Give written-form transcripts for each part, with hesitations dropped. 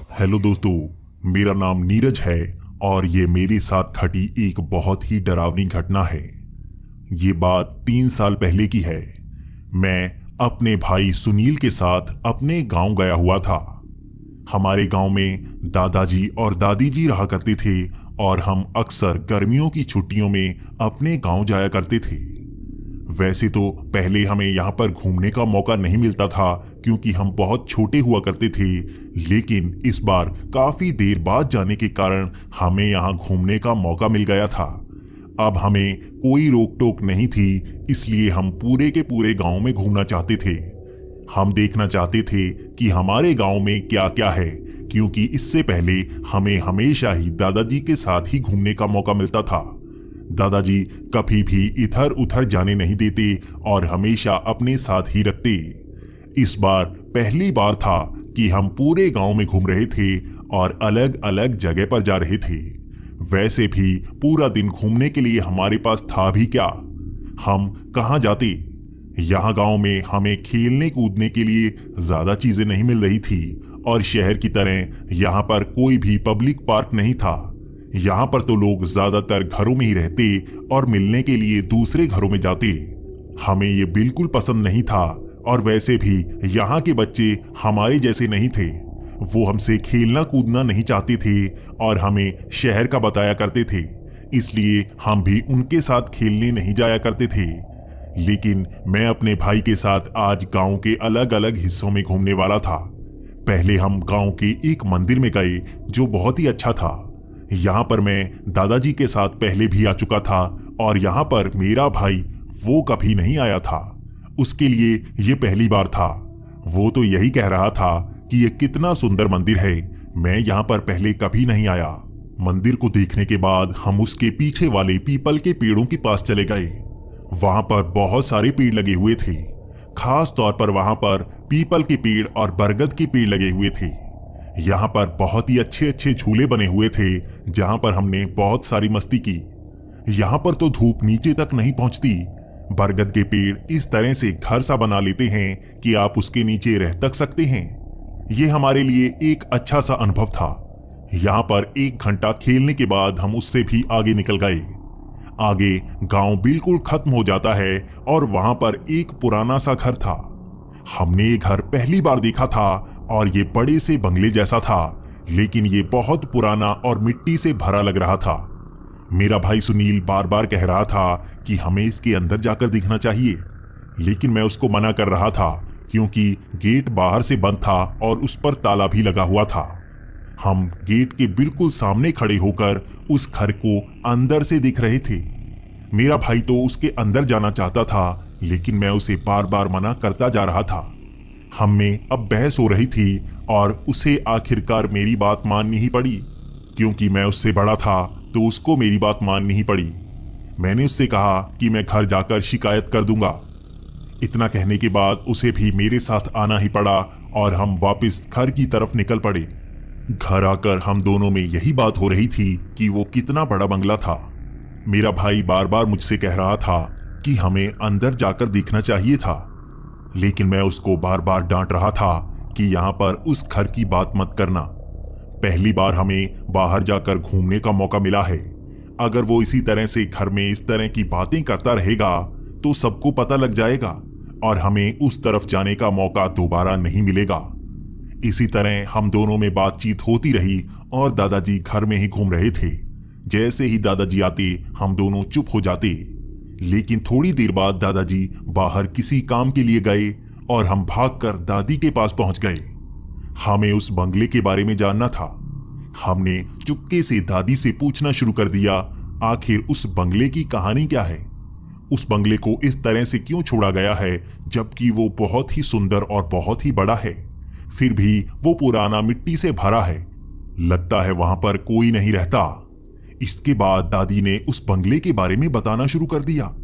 Hello दोस्तों, मेरा नाम नीरज है और ये मेरे साथ घटी एक बहुत ही डरावनी घटना है। ये बात 3 साल पहले की है। मैं अपने भाई सुनील के साथ अपने गांव गया हुआ था। हमारे गांव में दादाजी और दादी जी रहा करते थे और हम अक्सर गर्मियों की छुट्टियों में अपने गांव जाया करते थे। वैसे तो पहले हमें यहाँ पर घूमने का मौका नहीं मिलता था क्योंकि हम बहुत छोटे हुआ करते थे, लेकिन इस बार काफी देर बाद जाने के कारण हमें यहाँ घूमने का मौका मिल गया था। अब हमें कोई रोक टोक नहीं थी, इसलिए हम पूरे के पूरे गांव में घूमना चाहते थे। हम देखना चाहते थे कि हमारे गांव में क्या क्या है, क्योंकि इससे पहले हमें हमेशा ही दादाजी के साथ ही घूमने का मौका मिलता था। दादाजी कभी भी इधर उधर जाने नहीं देते और हमेशा अपने साथ ही रखते। इस बार पहली बार था कि हम पूरे गांव में घूम रहे थे और अलग अलग जगह पर जा रहे थे। वैसे भी पूरा दिन घूमने के लिए हमारे पास था भी क्या, हम कहाँ जाते। यहाँ गांव में हमें खेलने कूदने के लिए ज्यादा चीजें नहीं मिल रही थी और शहर की तरह यहाँ पर कोई भी पब्लिक पार्क नहीं था। यहाँ पर तो लोग ज्यादातर घरों में ही रहते और मिलने के लिए दूसरे घरों में जाते। हमें ये बिल्कुल पसंद नहीं था और वैसे भी यहाँ के बच्चे हमारे जैसे नहीं थे। वो हमसे खेलना कूदना नहीं चाहते थे और हमें शहर का बताया करते थे, इसलिए हम भी उनके साथ खेलने नहीं जाया करते थे। लेकिन मैं अपने भाई के साथ आज गांव के अलग अलग हिस्सों में घूमने वाला था। पहले हम गांव के एक मंदिर में गए जो बहुत ही अच्छा था। यहाँ पर मैं दादाजी के साथ पहले भी आ चुका था और यहाँ पर मेरा भाई वो कभी नहीं आया था। उसके लिए ये पहली बार था। वो तो यही कह रहा था कि ये कितना सुंदर मंदिर है, मैं यहाँ पर पहले कभी नहीं आया। मंदिर को देखने के बाद हम उसके पीछे वाले पीपल के पेड़ों के पास चले गए। वहां पर बहुत सारे पेड़ लगे हुए थे। खास तौर पर वहां पर पीपल के पेड़ और बरगद के पेड़ लगे हुए थे। यहाँ पर बहुत ही अच्छे अच्छे झूले बने हुए थे जहाँ पर हमने बहुत सारी मस्ती की। यहाँ पर तो धूप नीचे तक नहीं पहुँचती। बरगद के पेड़ इस तरह से घर सा बना लेते हैं कि आप उसके नीचे रह तक सकते हैं। ये हमारे लिए एक अच्छा सा अनुभव था। यहाँ पर 1 घंटा खेलने के बाद हम उससे भी आगे निकल गए। आगे गांव बिल्कुल खत्म हो जाता है और वहां पर एक पुराना सा घर था। हमने ये घर पहली बार देखा था और ये बड़े से बंगले जैसा था, लेकिन ये बहुत पुराना और मिट्टी से भरा लग रहा था। मेरा भाई सुनील बार बार कह रहा था कि हमें इसके अंदर जाकर देखना चाहिए, लेकिन मैं उसको मना कर रहा था क्योंकि गेट बाहर से बंद था और उस पर ताला भी लगा हुआ था। हम गेट के बिल्कुल सामने खड़े होकर उस घर को अंदर से देख रहे थे। मेरा भाई तो उसके अंदर जाना चाहता था, लेकिन मैं उसे बार बार मना करता जा रहा था। हम में अब बहस हो रही थी और उसे आखिरकार मेरी बात माननी ही पड़ी। क्योंकि मैं उससे बड़ा था तो उसको मेरी बात माननी ही पड़ी। मैंने उससे कहा कि मैं घर जाकर शिकायत कर दूंगा। इतना कहने के बाद उसे भी मेरे साथ आना ही पड़ा और हम वापस घर की तरफ निकल पड़े। घर आकर हम दोनों में यही बात हो रही थी कि वो कितना बड़ा बंगला था। मेरा भाई बार बार मुझसे कह रहा था कि हमें अंदर जाकर देखना चाहिए था, लेकिन मैं उसको बार बार डांट रहा था कि यहाँ पर उस घर की बात मत करना। पहली बार हमें बाहर जाकर घूमने का मौका मिला है। अगर वो इसी तरह से घर में इस तरह की बातें करता रहेगा तो सबको पता लग जाएगा और हमें उस तरफ जाने का मौका दोबारा नहीं मिलेगा। इसी तरह हम दोनों में बातचीत होती रही और दादाजी घर में ही घूम रहे थे। जैसे ही दादाजी आते हम दोनों चुप हो जाते। लेकिन थोड़ी देर बाद दादाजी बाहर किसी काम के लिए गए और हम भागकर दादी के पास पहुंच गए। हमें उस बंगले के बारे में जानना था। हमने चुपके से दादी से पूछना शुरू कर दिया, आखिर उस बंगले की कहानी क्या है। उस बंगले को इस तरह से क्यों छोड़ा गया है जबकि वो बहुत ही सुंदर और बहुत ही बड़ा है, फिर भी वो पुराना मिट्टी से भरा है। लगता है वहां पर कोई नहीं रहता। इसके बाद दादी ने उस बंगले के बारे में बताना शुरू कर दिया।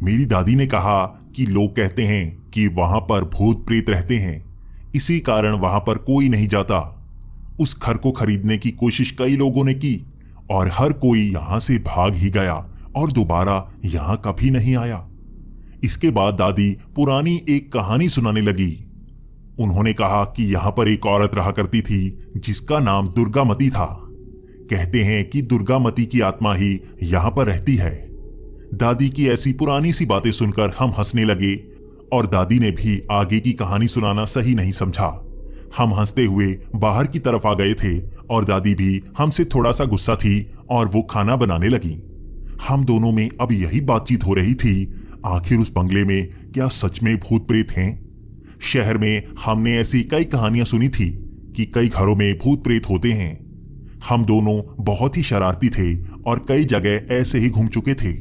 मेरी दादी ने कहा कि लोग कहते हैं कि वहां पर भूत प्रेत रहते हैं, इसी कारण वहां पर कोई नहीं जाता। उस घर को खरीदने की कोशिश कई लोगों ने की और हर कोई यहां से भाग ही गया और दोबारा यहां कभी नहीं आया। इसके बाद दादी पुरानी एक कहानी सुनाने लगी। उन्होंने कहा कि यहां पर एक औरत रहा करती थी जिसका नाम दुर्गामती था। कहते हैं कि दुर्गामती की आत्मा ही यहां पर रहती है। दादी की ऐसी पुरानी सी बातें सुनकर हम हंसने लगे और दादी ने भी आगे की कहानी सुनाना सही नहीं समझा। हम हंसते हुए बाहर की तरफ आ गए थे और दादी भी हमसे थोड़ा सा गुस्सा थी और वो खाना बनाने लगी। हम दोनों में अब यही बातचीत हो रही थी, आखिर उस बंगले में क्या सच में भूत प्रेत हैं? शहर में हमने ऐसी कई कहानियां सुनी थी कि कई घरों में भूत प्रेत होते हैं। हम दोनों बहुत ही शरारती थे और कई जगह ऐसे ही घूम चुके थे।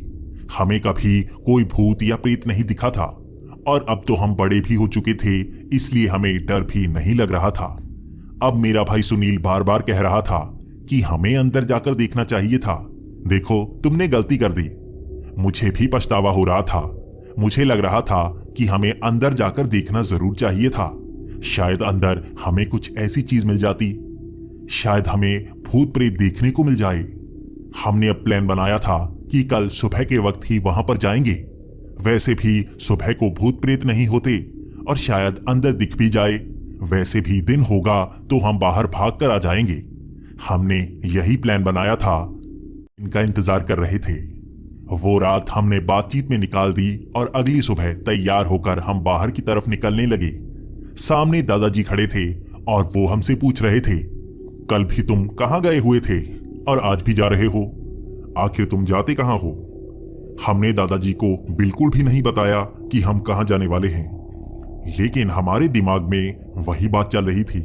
हमें कभी कोई भूत या प्रेत नहीं दिखा था और अब तो हम बड़े भी हो चुके थे, इसलिए हमें डर भी नहीं लग रहा था। अब मेरा भाई सुनील बार बार कह रहा था कि हमें अंदर जाकर देखना चाहिए था। देखो, तुमने गलती कर दी। मुझे भी पछतावा हो रहा था। मुझे लग रहा था कि हमें अंदर जाकर देखना जरूर चाहिए था। शायद अंदर हमें कुछ ऐसी चीज मिल जाती, शायद हमें भूत प्रेत देखने को मिल जाए। हमने अब प्लान बनाया था कि कल सुबह के वक्त ही वहां पर जाएंगे। वैसे भी सुबह को भूत प्रेत नहीं होते और शायद अंदर दिख भी जाए। वैसे भी दिन होगा तो हम बाहर भाग कर आ जाएंगे। हमने यही प्लान बनाया था। इनका इंतजार कर रहे थे। वो रात हमने बातचीत में निकाल दी और अगली सुबह तैयार होकर हम बाहर की तरफ निकलने लगे। सामने दादाजी खड़े थे और वो हमसे पूछ रहे थे, कल भी तुम कहाँ गए हुए थे और आज भी जा रहे हो? आखिर तुम जाते कहाँ हो? हमने दादाजी को बिल्कुल भी नहीं बताया कि हम कहाँ जाने वाले हैं, लेकिन हमारे दिमाग में वही बात चल रही थी।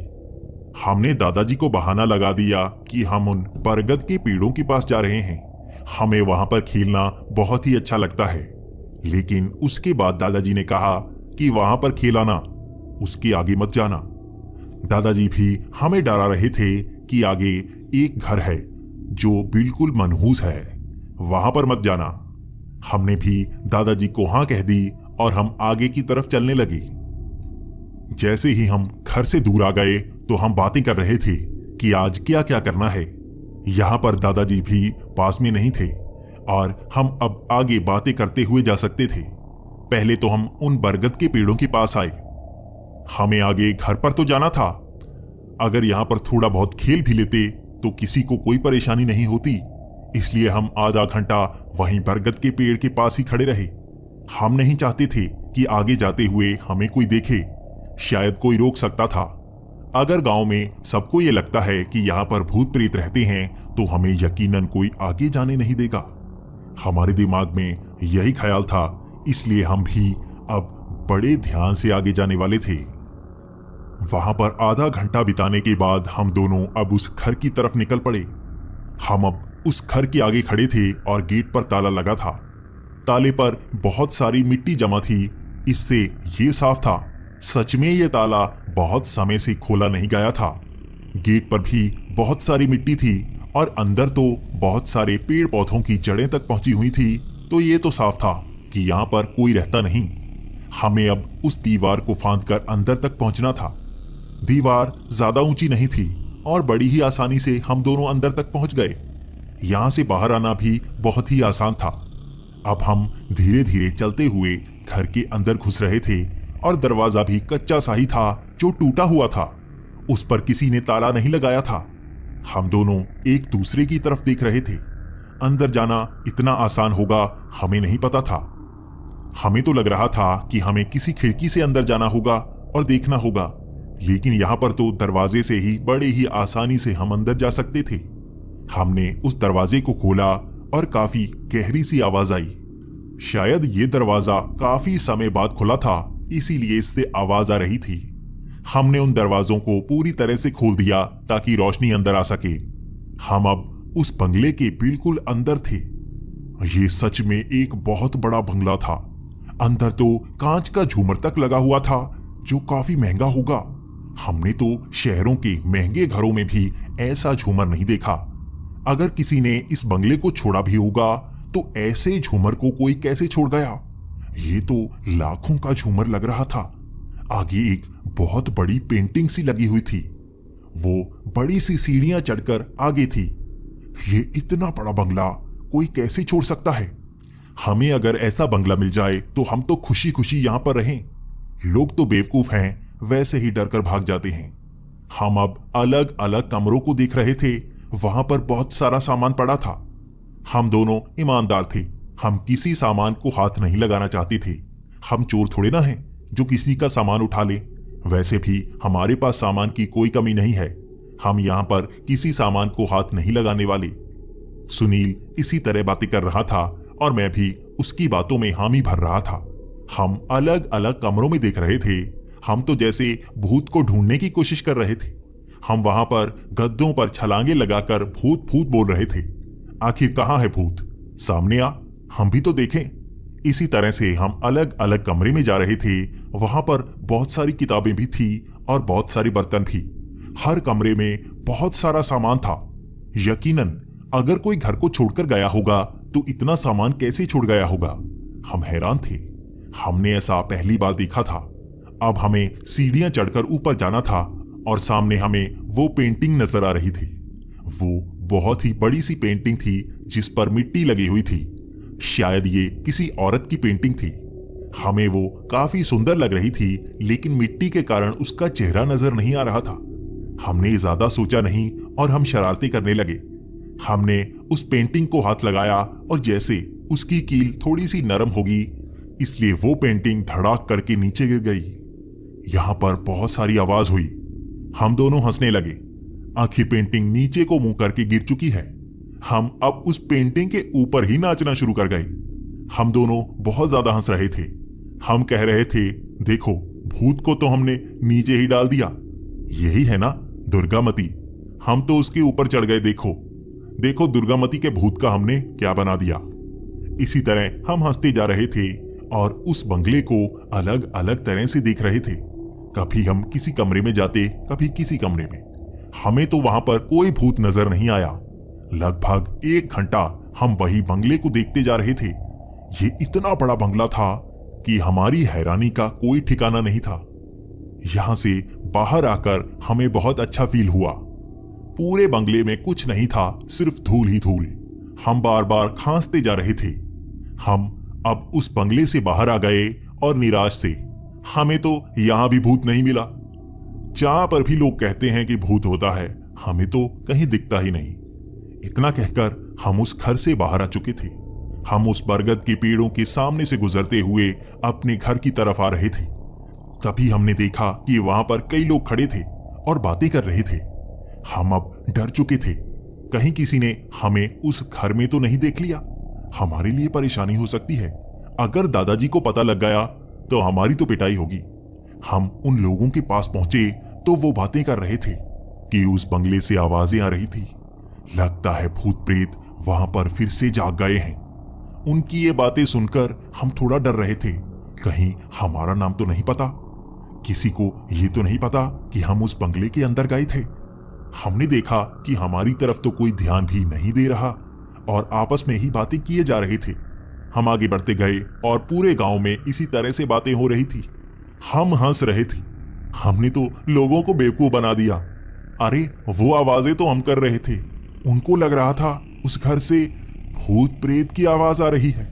हमने दादाजी को बहाना लगा दिया कि हम उन बरगद के पेड़ों के पास जा रहे हैं। हमें वहां पर खेलना बहुत ही अच्छा लगता है। लेकिन उसके बाद दादाजी ने कहा कि वहां पर खेलाना, उसके आगे मत जाना। दादाजी भी हमें डरा रहे थे कि आगे एक घर है जो बिल्कुल मनहूस है, वहां पर मत जाना। हमने भी दादाजी को हाँ कह दी और हम आगे की तरफ चलने लगे। जैसे ही हम घर से दूर आ गए तो हम बातें कर रहे थे कि आज क्या क्या करना है। यहाँ पर दादाजी भी पास में नहीं थे और हम अब आगे बातें करते हुए जा सकते थे। पहले तो हम उन बरगद के पेड़ों के पास आए। हमें आगे घर पर तो जाना था। अगर यहाँ पर थोड़ा बहुत खेल भी लेते तो किसी को कोई परेशानी नहीं होती, इसलिए हम आधा घंटा वहीं बरगद के पेड़ के पास ही खड़े रहे। हम नहीं चाहते थे कि आगे जाते हुए हमें कोई देखे, शायद कोई रोक सकता था। अगर गांव में सबको ये लगता है कि यहाँ पर भूत प्रेत रहते हैं तो हमें यकीनन कोई आगे जाने नहीं देगा। हमारे दिमाग में यही ख्याल था, इसलिए हम भी अब बड़े ध्यान से आगे जाने वाले थे। वहां पर आधा घंटा बिताने के बाद हम दोनों अब उस घर की तरफ निकल पड़े। हम अब उस घर के आगे खड़े थे और गेट पर ताला लगा था। ताले पर बहुत सारी मिट्टी जमा थी। इससे ये साफ था सच में ये ताला बहुत समय से खोला नहीं गया था। गेट पर भी बहुत सारी मिट्टी थी और अंदर तो बहुत सारे पेड़ पौधों की जड़ें तक पहुंची हुई थी, तो ये तो साफ था कि यहाँ पर कोई रहता नहीं। हमें अब उस दीवार को फांदकर अंदर तक पहुंचना था। दीवार ज्यादा ऊंची नहीं थी और बड़ी ही आसानी से हम दोनों अंदर तक पहुंच गए। यहाँ से बाहर आना भी बहुत ही आसान था। अब हम धीरे धीरे चलते हुए घर के अंदर घुस रहे थे और दरवाजा भी कच्चा सा ही था जो टूटा हुआ था। उस पर किसी ने ताला नहीं लगाया था। हम दोनों एक दूसरे की तरफ देख रहे थे। अंदर जाना इतना आसान होगा हमें नहीं पता था। हमें तो लग रहा था कि हमें किसी खिड़की से अंदर जाना होगा और देखना होगा, लेकिन यहाँ पर तो दरवाजे से ही बड़े ही आसानी से हम अंदर जा सकते थे। हमने उस दरवाजे को खोला और काफी गहरी सी आवाज आई। शायद ये दरवाजा काफी समय बाद खुला था, इसीलिए इससे आवाज आ रही थी। हमने उन दरवाजों को पूरी तरह से खोल दिया ताकि रोशनी अंदर आ सके। हम अब उस बंगले के बिल्कुल अंदर थे। ये सच में एक बहुत बड़ा बंगला था। अंदर तो कांच का झूमर तक लगा हुआ था जो काफी महंगा होगा। हमने तो शहरों के महंगे घरों में भी ऐसा झूमर नहीं देखा। अगर किसी ने इस बंगले को छोड़ा भी होगा तो ऐसे झूमर को कोई कैसे छोड़ गया? ये तो लाखों का झूमर लग रहा था। आगे एक बहुत बड़ी पेंटिंग सी लगी हुई थी। वो बड़ी सी सीढ़ियां चढ़कर आगे थी। ये इतना बड़ा बंगला कोई कैसे छोड़ सकता है? हमें अगर ऐसा बंगला मिल जाए तो हम तो खुशी खुशी यहाँ पर रहें। लोग तो बेवकूफ हैं, वैसे ही डर कर भाग जाते हैं। हम अब अलग अलग कमरों को देख रहे थे। वहां पर बहुत सारा सामान पड़ा था। हम दोनों ईमानदार थे। हम किसी सामान को हाथ नहीं लगाना चाहते थे। हम चोर थोड़े ना हैं जो किसी का सामान उठा ले। वैसे भी हमारे पास सामान की कोई कमी नहीं है। हम यहां पर किसी सामान को हाथ नहीं लगाने वाले। सुनील इसी तरह बातें कर रहा था और मैं भी उसकी बातों में हामी भर रहा था। हम अलग अलग कमरों में देख रहे थे। हम तो जैसे भूत को ढूंढने की कोशिश कर रहे थे। हम वहां पर गद्दों पर छलांगे लगाकर भूत भूत बोल रहे थे। आखिर कहां है भूत? सामने आ, हम भी तो देखें। इसी तरह से हम अलग अलग कमरे में जा रहे थे। वहां पर बहुत सारी किताबें भी थी और बहुत सारे बर्तन भी। हर कमरे में बहुत सारा सामान था। यकीनन अगर कोई घर को छोड़कर गया होगा तो इतना सामान कैसे छोड़ गया होगा? हम हैरान थे। हमने ऐसा पहली बार देखा था। अब हमें सीढ़ियां चढ़कर ऊपर जाना था और सामने हमें वो पेंटिंग नजर आ रही थी। वो बहुत ही बड़ी सी पेंटिंग थी जिस पर मिट्टी लगी हुई थी। शायद ये किसी औरत की पेंटिंग थी। हमें वो काफी सुंदर लग रही थी, लेकिन मिट्टी के कारण उसका चेहरा नजर नहीं आ रहा था। हमने ज्यादा सोचा नहीं और हम शरारतें करने लगे। हमने उस पेंटिंग को हाथ लगाया और जैसे उसकी कील थोड़ी सी नरम होगी, इसलिए वो पेंटिंग धड़ाक करके नीचे गिर गई। यहां पर बहुत सारी आवाज हुई। हम दोनों हंसने लगे। आखिर पेंटिंग नीचे को मुंह करके गिर चुकी है। हम अब उस पेंटिंग के ऊपर ही नाचना शुरू कर गए। हम दोनों बहुत ज्यादा हंस रहे थे। हम कह रहे थे, देखो भूत को तो हमने नीचे ही डाल दिया। यही है ना दुर्गामती। हम तो उसके ऊपर चढ़ गए। देखो देखो दुर्गामती के भूत का हमने क्या बना दिया। इसी तरह हम हंसते जा रहे थे और उस बंगले को अलग अलग तरह से देख रहे थे। कभी हम किसी कमरे में जाते, कभी किसी कमरे में। हमें तो वहां पर कोई भूत नजर नहीं आया। लगभग 1 घंटा हम वही बंगले को देखते जा रहे थे। ये इतना बड़ा बंगला था कि हमारी हैरानी का कोई ठिकाना नहीं था। यहां से बाहर आकर हमें बहुत अच्छा फील हुआ। पूरे बंगले में कुछ नहीं था, सिर्फ धूल ही धूल। हम बार बार खांसते जा रहे थे। हम अब उस बंगले से बाहर आ गए और निराश थे। हमें तो यहां भी भूत नहीं मिला। जहां पर भी लोग कहते हैं कि भूत होता है, हमें तो कहीं दिखता ही नहीं। इतना कहकर हम उस घर से बाहर आ चुके थे। हम उस बरगद के पेड़ों के सामने से गुजरते हुए अपने घर की तरफ आ रहे थे। तभी हमने देखा कि वहां पर कई लोग खड़े थे और बातें कर रहे थे। हम अब डर चुके थे, कहीं किसी ने हमें उस घर में तो नहीं देख लिया। हमारे लिए परेशानी हो सकती है। अगर दादाजी को पता लग गया तो हमारी तो पिटाई होगी। हम उन लोगों के पास पहुंचे तो वो बातें कर रहे थे कि उस बंगले से आवाजें आ रही थी। लगता है भूत प्रेत वहां पर फिर से जाग गए हैं। उनकी ये बातें सुनकर हम थोड़ा डर रहे थे। कहीं हमारा नाम तो नहीं पता, किसी को ये तो नहीं पता कि हम उस बंगले के अंदर गए थे। हमने देखा कि हमारी तरफ तो कोई ध्यान भी नहीं दे रहा और आपस में ही बातें किए जा रहे थे। हम आगे बढ़ते गए और पूरे गांव में इसी तरह से बातें हो रही थी। हम हंस रहे थे। हमने तो लोगों को बेवकूफ बना दिया। अरे वो आवाजें तो हम कर रहे थे। उनको लग रहा था उस घर से भूत प्रेत की आवाज आ रही है।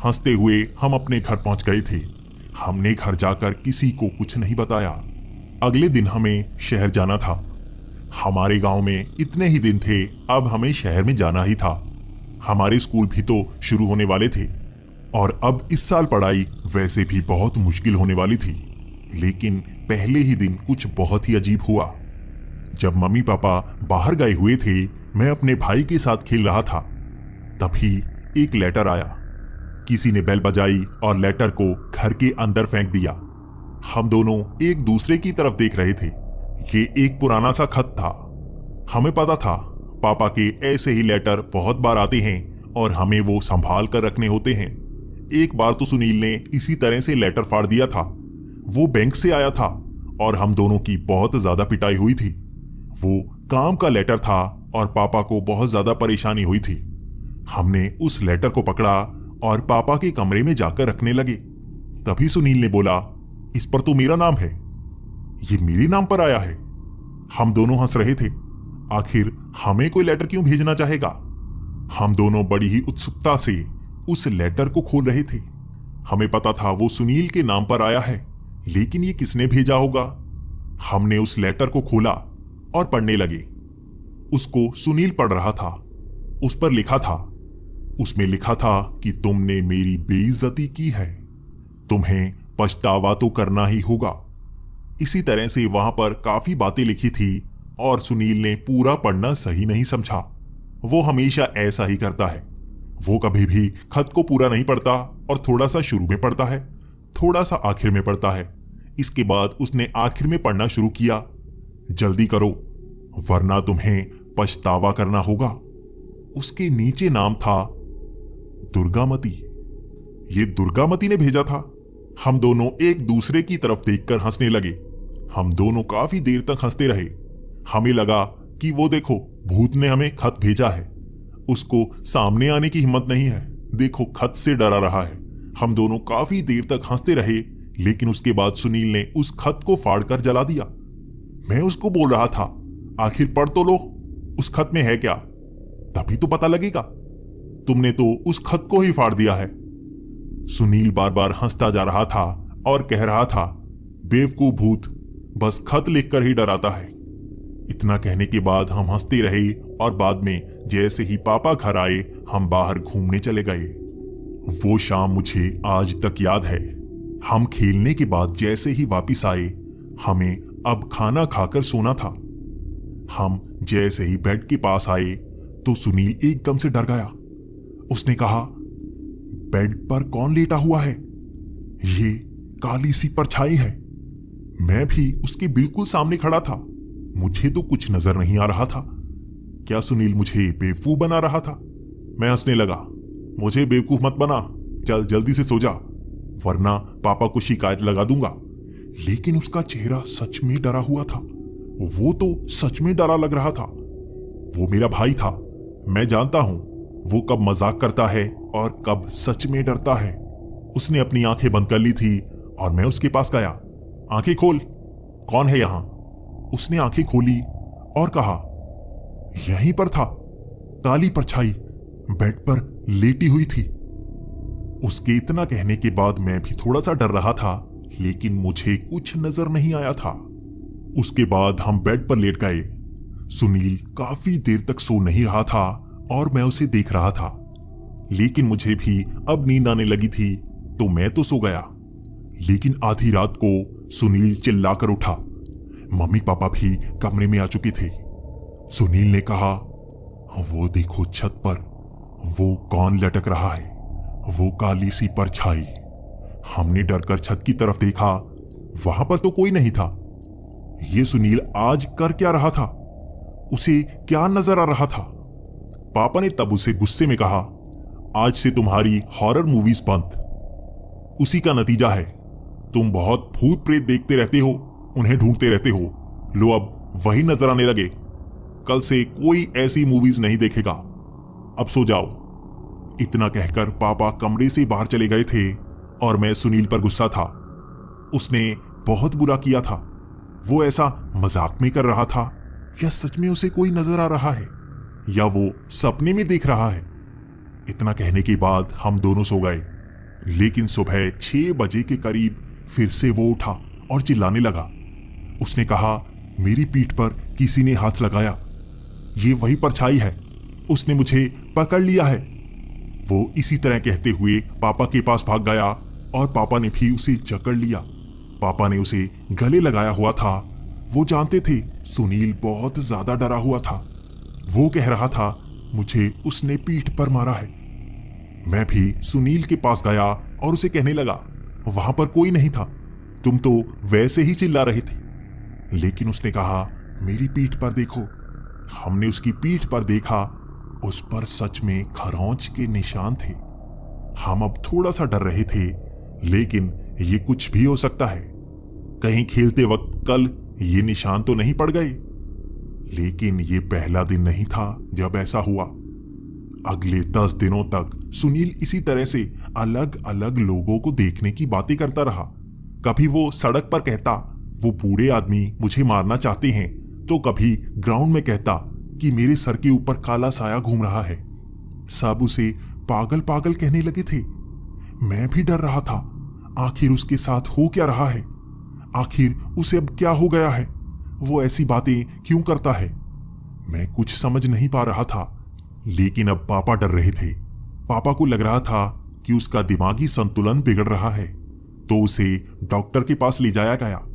हंसते हुए हम अपने घर पहुंच गए थे। हमने घर जाकर किसी को कुछ नहीं बताया। अगले दिन हमें शहर जाना था। हमारे गांव में इतने ही दिन थे, अब हमें शहर में जाना ही था। हमारे स्कूल भी तो शुरू होने वाले थे और अब इस साल पढ़ाई वैसे भी बहुत मुश्किल होने वाली थी। लेकिन पहले ही दिन कुछ बहुत ही अजीब हुआ। जब मम्मी पापा बाहर गए हुए थे, मैं अपने भाई के साथ खेल रहा था। तभी एक लेटर आया। किसी ने बेल बजाई और लेटर को घर के अंदर फेंक दिया। हम दोनों एक दूसरे की तरफ देख रहे थे। ये एक पुराना सा खत था। हमें पता था पापा के ऐसे ही लेटर बहुत बार आते हैं और हमें वो संभाल कर रखने होते हैं। एक बार तो सुनील ने इसी तरह से लेटर फाड़ दिया था। वो बैंक से आया था और हम दोनों की बहुत ज्यादा पिटाई हुई थी। वो काम का लेटर था और पापा को बहुत ज्यादा परेशानी हुई थी। हमने उस लेटर को पकड़ा और पापा के कमरे में जाकर रखने लगे। तभी सुनील ने बोला, इस पर तो मेरा नाम है, ये मेरे नाम पर आया है। हम दोनों हंस रहे थे। आखिर हमें कोई लेटर क्यों भेजना चाहेगा? हम दोनों बड़ी ही उत्सुकता से उस लेटर को खोल रहे थे। हमें पता था वो सुनील के नाम पर आया है, लेकिन ये किसने भेजा होगा? हमने उस लेटर को खोला और पढ़ने लगे। उसको सुनील पढ़ रहा था। उस पर लिखा था, उसमें लिखा था कि तुमने मेरी बेइज्जती की है, तुम्हें पछतावा तो करना ही होगा। इसी तरह से वहां पर काफी बातें लिखी थी और सुनील ने पूरा पढ़ना सही नहीं समझा। वो हमेशा ऐसा ही करता है। वो कभी भी खत को पूरा नहीं पढ़ता और थोड़ा सा शुरू में पढ़ता है, थोड़ा सा आखिर में पढ़ता है। इसके बाद उसने आखिर में पढ़ना शुरू किया, जल्दी करो वरना तुम्हें पछतावा करना होगा। उसके नीचे नाम था दुर्गामती। ये दुर्गामती ने भेजा था। हम दोनों एक दूसरे की तरफ देखकर हंसने लगे। हम दोनों काफी देर तक हंसते रहे। हमें लगा कि वो देखो, भूत ने हमें खत भेजा है। उसको सामने आने की हिम्मत नहीं है, देखो खत से डरा रहा है। हम दोनों काफी देर तक हंसते रहे, लेकिन उसके बाद सुनील ने उस खत को फाड़कर जला दिया। मैं उसको बोल रहा था, आखिर पढ़ तो लो, उस खत में है क्या, तभी तो पता लगेगा। तुमने तो उस खत को ही फाड़ दिया है। सुनील बार बार हंसता जा रहा था और कह रहा था, बेवकूफ भूत बस खत लिखकर ही डराता है। इतना कहने के बाद हम हंसते रहे और बाद में जैसे ही पापा घर आए, हम बाहर घूमने चले गए। वो शाम मुझे आज तक याद है। हम खेलने के बाद जैसे ही वापस आए, हमें अब खाना खाकर सोना था। हम जैसे ही बेड के पास आए तो सुनील एकदम से डर गया। उसने कहा, बेड पर कौन लेटा हुआ है? ये काली सी परछाई है। मैं भी उसके बिल्कुल सामने खड़ा था। मुझे तो कुछ नजर नहीं आ रहा था। क्या सुनील मुझे बेवकूफ बना रहा था? मैं हंसने लगा, मुझे बेवकूफ मत बना, चल जल्दी से सो जा, वरना पापा को शिकायत लगा दूंगा। लेकिन उसका चेहरा सच में डरा हुआ था। वो तो सच में डरा लग रहा था। वो मेरा भाई था। मैं जानता हूं वो कब मजाक करता है और कब सच में डरता है। उसने अपनी आंखें बंद कर ली थी और मैं उसके पास गया। आंखें खोल, कौन है यहां? उसने आंखें खोली और कहा, यहीं पर था, काली परछाई बेड पर लेटी हुई थी। उसके इतना कहने के बाद मैं भी थोड़ा सा डर रहा था, लेकिन मुझे कुछ नजर नहीं आया था। उसके बाद हम बेड पर लेट गए। सुनील काफी देर तक सो नहीं रहा था और मैं उसे देख रहा था, लेकिन मुझे भी अब नींद आने लगी थी तो मैं तो सो गया। लेकिन आधी रात को सुनील चिल्लाकर उठा। मम्मी पापा भी कमरे में आ चुके थे। सुनील ने कहा, वो देखो छत पर, वो कौन लटक रहा है? वो काली सी परछाई। हमने डरकर छत की तरफ देखा, वहां पर तो कोई नहीं था। ये सुनील आज कर क्या रहा था? उसे क्या नजर आ रहा था? पापा ने तब उसे गुस्से में कहा, आज से तुम्हारी हॉरर मूवीज बंद। उसी का नतीजा है, तुम बहुत भूत प्रेत देखते रहते हो, उन्हें ढूंढते रहते हो। लो अब वही नजर आने लगे। कल से कोई ऐसी मूवीज नहीं देखेगा। अब सो जाओ। इतना कहकर पापा कमरे से बाहर चले गए थे और मैं सुनील पर गुस्सा था। उसने बहुत बुरा किया था। वो ऐसा मजाक में कर रहा था या सच में उसे कोई नजर आ रहा है या वो सपने में देख रहा है? इतना कहने के बाद हम दोनों सो गए। लेकिन सुबह 6 बजे के करीब फिर से वो उठा और चिल्लाने लगा। उसने कहा, मेरी पीठ पर किसी ने हाथ लगाया। ये वही परछाई है, उसने मुझे पकड़ लिया है। वो इसी तरह कहते हुए पापा के पास भाग गया और पापा ने भी उसे जकड़ लिया। पापा ने उसे गले लगाया हुआ था। वो जानते थे सुनील बहुत ज्यादा डरा हुआ था। वो कह रहा था, मुझे उसने पीठ पर मारा है। मैं भी सुनील के पास गया और उसे कहने लगा, वहां पर कोई नहीं था, तुम तो वैसे ही चिल्ला रहे थे। लेकिन उसने कहा, मेरी पीठ पर देखो। हमने उसकी पीठ पर देखा, उस पर सच में खरोंच के निशान थे। हम अब थोड़ा सा डर रहे थे, लेकिन ये कुछ भी हो सकता है। कहीं खेलते वक्त कल ये निशान तो नहीं पड़ गए। लेकिन ये पहला दिन नहीं था जब ऐसा हुआ। अगले 10 दिनों तक सुनील इसी तरह से अलग अलग लोगों को देखने की बातें करता रहा। कभी वो सड़क पर कहता, वो बूढ़े आदमी मुझे मारना चाहते हैं, तो कभी ग्राउंड में कहता कि मेरे सर के ऊपर काला साया घूम रहा है। सब उसे पागल पागल कहने लगे थे। मैं भी डर रहा था, आखिर उसके साथ हो क्या रहा है? आखिर उसे अब क्या हो गया है? वो ऐसी बातें क्यों करता है? मैं कुछ समझ नहीं पा रहा था। लेकिन अब पापा डर रहे थे। पापा को लग रहा था कि उसका दिमागी संतुलन बिगड़ रहा है, तो उसे डॉक्टर के पास ले जाया गया।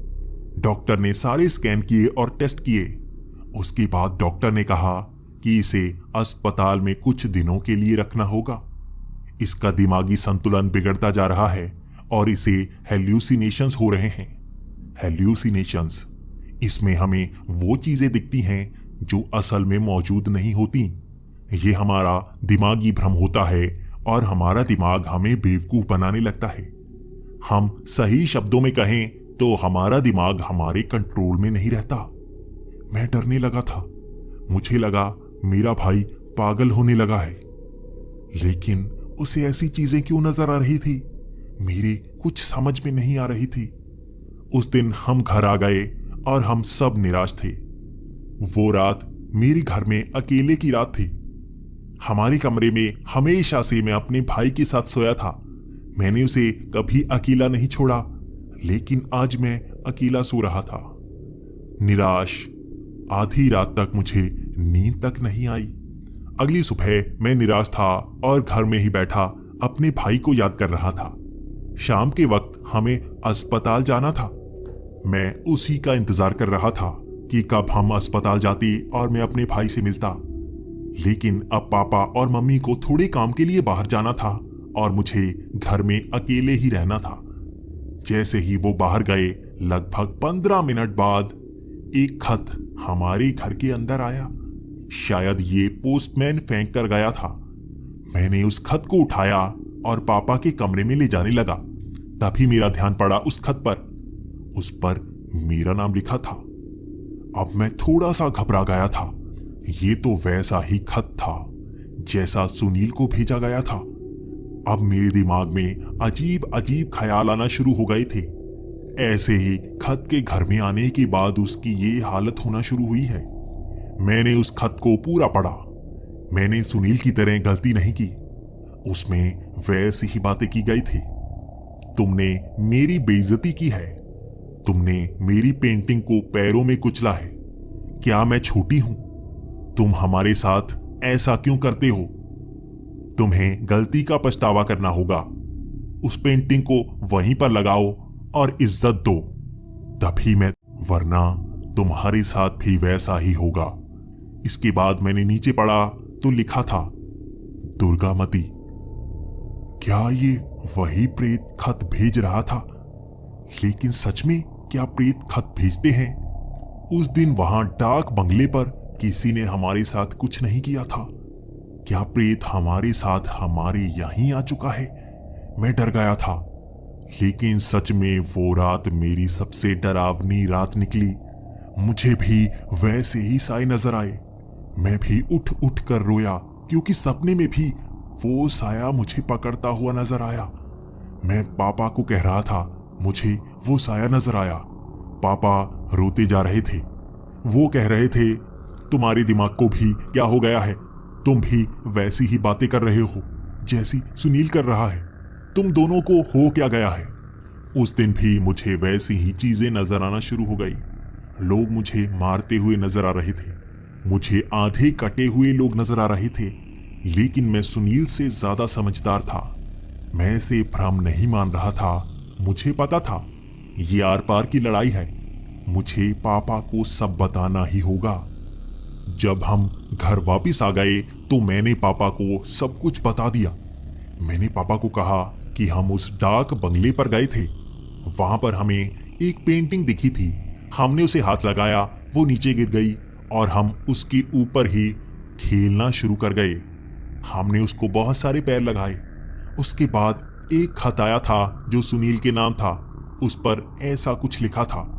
डॉक्टर ने सारे स्कैन किए और टेस्ट किए। उसके बाद डॉक्टर ने कहा कि इसे अस्पताल में कुछ दिनों के लिए रखना होगा। इसका दिमागी संतुलन बिगड़ता जा रहा है और इसे हेल्यूसिनेशंस हो रहे हैं। हेल्यूसिनेशंस, इसमें हमें वो चीजें दिखती हैं जो असल में मौजूद नहीं होती। ये हमारा दिमागी भ्रम होता है और हमारा दिमाग हमें बेवकूफ बनाने लगता है। हम सही शब्दों में कहें तो हमारा दिमाग हमारे कंट्रोल में नहीं रहता। मैं डरने लगा था। मुझे लगा मेरा भाई पागल होने लगा है। लेकिन उसे ऐसी चीजें क्यों नजर आ रही थी? मेरे कुछ समझ में नहीं आ रही थी। उस दिन हम घर आ गए और हम सब निराश थे। वो रात मेरे घर में अकेले की रात थी। हमारे कमरे में हमेशा से मैं अपने भाई के साथ सोया था। मैंने उसे कभी अकेला नहीं छोड़ा, लेकिन आज मैं अकेला सो रहा था। निराश। आधी रात तक मुझे नींद तक नहीं आई। अगली सुबह मैं निराश था और घर में ही बैठा अपने भाई को याद कर रहा था। शाम के वक्त हमें अस्पताल जाना था। मैं उसी का इंतजार कर रहा था कि कब हम अस्पताल जाते और मैं अपने भाई से मिलता। लेकिन अब पापा और मम्मी को थोड़े काम के लिए बाहर जाना था और मुझे घर में अकेले ही रहना था। जैसे ही वो बाहर गए, लगभग 15 मिनट बाद एक खत हमारे घर के अंदर आया। शायद ये पोस्टमैन फेंक कर गया था। मैंने उस खत को उठाया और पापा के कमरे में ले जाने लगा। तभी मेरा ध्यान पड़ा उस खत पर। उस पर मेरा नाम लिखा था। अब मैं थोड़ा सा घबरा गया था। ये तो वैसा ही खत था जैसा सुनील को भेजा गया था। अब मेरे दिमाग में अजीब अजीब ख्याल आना शुरू हो गए थे। ऐसे ही खत के घर में आने के बाद उसकी ये हालत होना शुरू हुई है। मैंने उस खत को पूरा पढ़ा। मैंने सुनील की तरह गलती नहीं की। उसमें वैसी ही बातें की गई थी। तुमने मेरी बेइज्जती की है। तुमने मेरी पेंटिंग को पैरों में कुचला है। क्या मैं छोटी हूं? तुम हमारे साथ ऐसा क्यों करते हो? तुम्हें गलती का पछतावा करना होगा। उस पेंटिंग को वहीं पर लगाओ और इज्जत दो, तभी मैं, वरना तुम्हारे साथ भी वैसा ही होगा। इसके बाद मैंने नीचे पढ़ा तो लिखा था, दुर्गामती। क्या ये वही प्रेत खत भेज रहा था? लेकिन सच में क्या प्रेत खत भेजते हैं? उस दिन वहां डाक बंगले पर किसी ने हमारे साथ कुछ नहीं किया था। क्या प्रेत हमारे साथ हमारे यहीं आ चुका है? मैं डर गया था। लेकिन सच में वो रात मेरी सबसे डरावनी रात निकली। मुझे भी वैसे ही साए नजर आए। मैं भी उठ उठ कर रोया, क्योंकि सपने में भी वो साया मुझे पकड़ता हुआ नजर आया। मैं पापा को कह रहा था, मुझे वो साया नजर आया। पापा रोते जा रहे थे। वो कह रहे थे, तुम्हारे दिमाग को भी क्या हो गया है? तुम भी वैसी ही बातें कर रहे हो जैसी सुनील कर रहा है। तुम दोनों को हो क्या गया है? उस दिन भी मुझे वैसी ही चीजें नजर आना शुरू हो गई। लोग मुझे मारते हुए नजर आ रहे थे। मुझे आधे कटे हुए लोग नजर आ रहे थे। लेकिन मैं सुनील से ज्यादा समझदार था। मैं इसे भ्रम नहीं मान रहा था। मुझे पता था ये आर पार की लड़ाई है। मुझे पापा को सब बताना ही होगा। जब हम घर वापस आ गए तो मैंने पापा को सब कुछ बता दिया। मैंने पापा को कहा कि हम उस डाक बंगले पर गए थे। वहां पर हमें एक पेंटिंग दिखी थी। हमने उसे हाथ लगाया, वो नीचे गिर गई और हम उसके ऊपर ही खेलना शुरू कर गए। हमने उसको बहुत सारे पैर लगाए। उसके बाद एक खत आया था जो सुनील के नाम था। उस पर ऐसा कुछ लिखा था।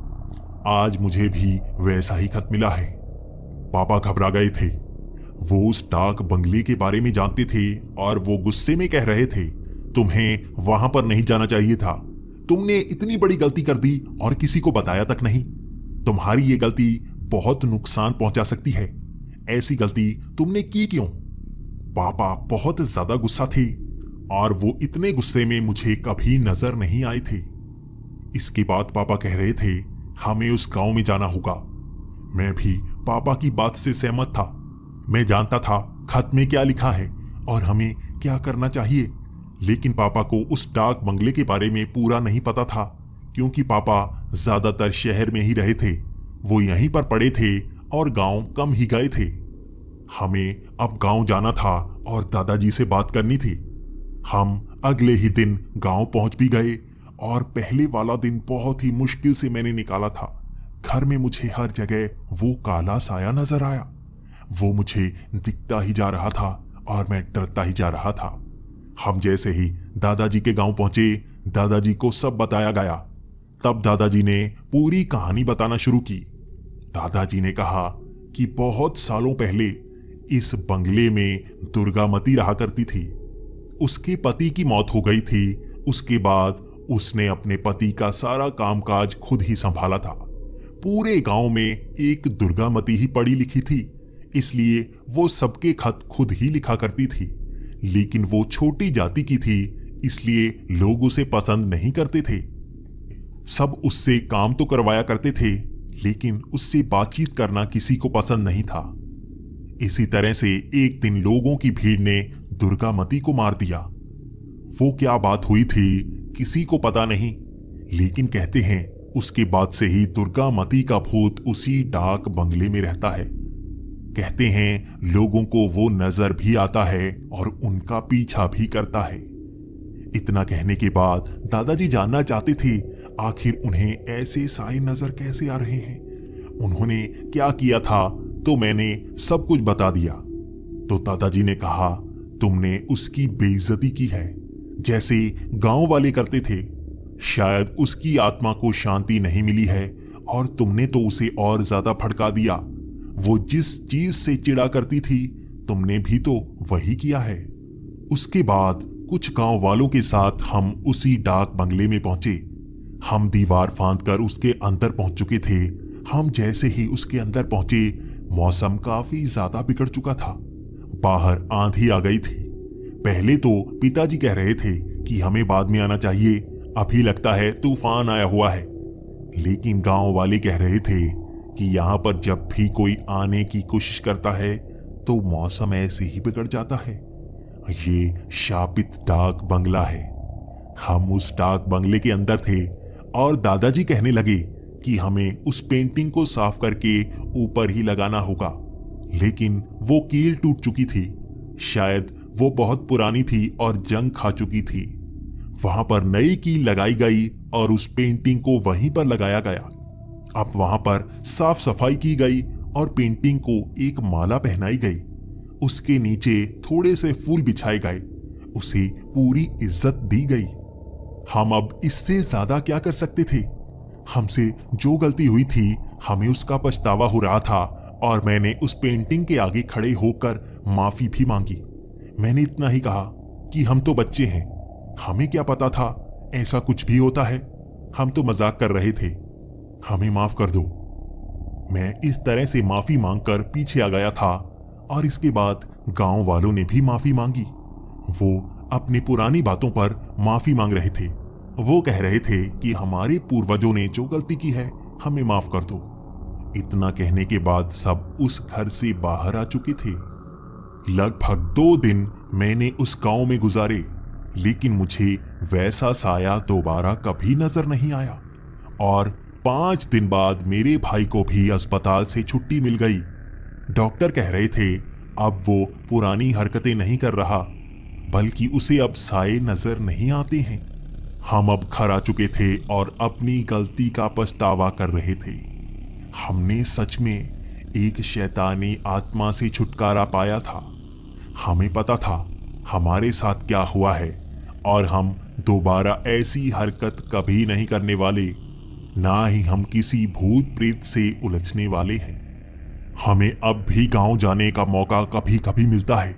आज मुझे भी वैसा ही खत मिला है। पापा घबरा गए थे। वो उस डाक बंगले के बारे में जानते थे और वो गुस्से में कह रहे थे, तुम्हें वहां पर नहीं जाना चाहिए था। तुमने इतनी बड़ी गलती कर दी और किसी को बताया तक नहीं। तुम्हारी ये गलती बहुत नुकसान पहुंचा सकती है। ऐसी गलती तुमने की क्यों? पापा बहुत ज्यादा गुस्सा थे और वो इतने गुस्से में मुझे कभी नजर नहीं आए थे। इसके बाद पापा कह रहे थे, हमें उस गांव में जाना होगा। मैं भी पापा की बात से सहमत था। मैं जानता था खत में क्या लिखा है और हमें क्या करना चाहिए, लेकिन पापा को उस डाक बंगले के बारे में पूरा नहीं पता था, क्योंकि पापा ज्यादातर शहर में ही रहे थे। वो यहीं पर पड़े थे और गांव कम ही गए थे। हमें अब गांव जाना था और दादाजी से बात करनी थी। हम अगले ही दिन गांव पहुंच भी गए और पहले वाला दिन बहुत ही मुश्किल से मैंने निकाला था। घर में मुझे हर जगह वो काला साया नजर आया। वो मुझे दिखता ही जा रहा था और मैं डरता ही जा रहा था। हम जैसे ही दादाजी के गांव पहुंचे, दादाजी को सब बताया गया। तब दादाजी ने पूरी कहानी बताना शुरू की। दादाजी ने कहा कि बहुत सालों पहले इस बंगले में दुर्गामती रहा करती थी। उसके पति की मौत हो गई थी। उसके बाद उसने अपने पति का सारा कामकाज खुद ही संभाला था। पूरे गांव में एक दुर्गामती ही पढ़ी लिखी थी, इसलिए वो सबके खत खुद ही लिखा करती थी। लेकिन वो छोटी जाति की थी, इसलिए लोग उसे पसंद नहीं करते थे। सब उससे काम तो करवाया करते थे, लेकिन उससे बातचीत करना किसी को पसंद नहीं था। इसी तरह से एक दिन लोगों की भीड़ ने दुर्गामती को मार दिया। वो क्या बात हुई थी किसी को पता नहीं, लेकिन कहते हैं उसके बाद से ही दुर्गामती का भूत उसी डाक बंगले में रहता है। कहते हैं लोगों को वो नजर भी आता है और उनका पीछा भी करता है। इतना कहने के बाद दादाजी जानना चाहते थे आखिर उन्हें ऐसे साए नजर कैसे आ रहे हैं, उन्होंने क्या किया था। तो मैंने सब कुछ बता दिया। तो दादाजी ने कहा, तुमने उसकी बेइज्जती की है, जैसे गांव वाले करते थे। शायद उसकी आत्मा को शांति नहीं मिली है और तुमने तो उसे और ज्यादा भड़का दिया। वो जिस चीज से चिढ़ा करती थी, तुमने भी तो वही किया है। उसके बाद कुछ गांव वालों के साथ हम उसी डाक बंगले में पहुंचे। हम दीवार फांदकर उसके अंदर पहुंच चुके थे। हम जैसे ही उसके अंदर पहुंचे, मौसम काफी ज्यादा बिगड़ चुका था। बाहर आंधी आ गई थी। पहले तो पिताजी कह रहे थे कि हमें बाद में आना चाहिए, अभी लगता है तूफान आया हुआ है। लेकिन गांव वाले कह रहे थे कि यहाँ पर जब भी कोई आने की कोशिश करता है तो मौसम ऐसे ही बिगड़ जाता है। ये शापित डाक बंगला है। हम उस डाक बंगले के अंदर थे और दादाजी कहने लगे कि हमें उस पेंटिंग को साफ करके ऊपर ही लगाना होगा, लेकिन वो कील टूट चुकी थी। शायद वो बहुत पुरानी थी और जंग खा चुकी थी। वहां पर नई कील लगाई गई और उस पेंटिंग को वहीं पर लगाया गया। अब वहां पर साफ सफाई की गई और पेंटिंग को एक माला पहनाई गई। उसके नीचे थोड़े से फूल बिछाए गए। उसे पूरी इज्जत दी गई। हम अब इससे ज्यादा क्या कर सकते थे। हमसे जो गलती हुई थी हमें उसका पछतावा हो रहा था और मैंने उस पेंटिंग के आगे खड़े होकर माफी भी मांगी। मैंने इतना ही कहा कि हम तो बच्चे हैं, हमें क्या पता था ऐसा कुछ भी होता है, हम तो मजाक कर रहे थे, हमें माफ कर दो। मैं इस तरह से माफी मांगकर पीछे आ गया था और इसके बाद गांव वालों ने भी माफी मांगी। वो अपनी पुरानी बातों पर माफी मांग रहे थे। वो कह रहे थे कि हमारे पूर्वजों ने जो गलती की है हमें माफ कर दो। इतना कहने के बाद सब उस घर से बाहर आ चुके थे। लगभग 2 दिन मैंने उस गांव में गुजारे, लेकिन मुझे वैसा साया दोबारा कभी नजर नहीं आया। और 5 दिन बाद मेरे भाई को भी अस्पताल से छुट्टी मिल गई। डॉक्टर कह रहे थे अब वो पुरानी हरकतें नहीं कर रहा, बल्कि उसे अब साए नजर नहीं आते हैं। हम अब घर आ चुके थे और अपनी गलती का पछतावा कर रहे थे। हमने सच में एक शैतानी आत्मा से छुटकारा पाया था। हमें पता था हमारे साथ क्या हुआ है और हम दोबारा ऐसी हरकत कभी नहीं करने वाले, ना ही हम किसी भूत प्रेत से उलझने वाले हैं। हमें अब भी गांव जाने का मौका कभी कभी मिलता है,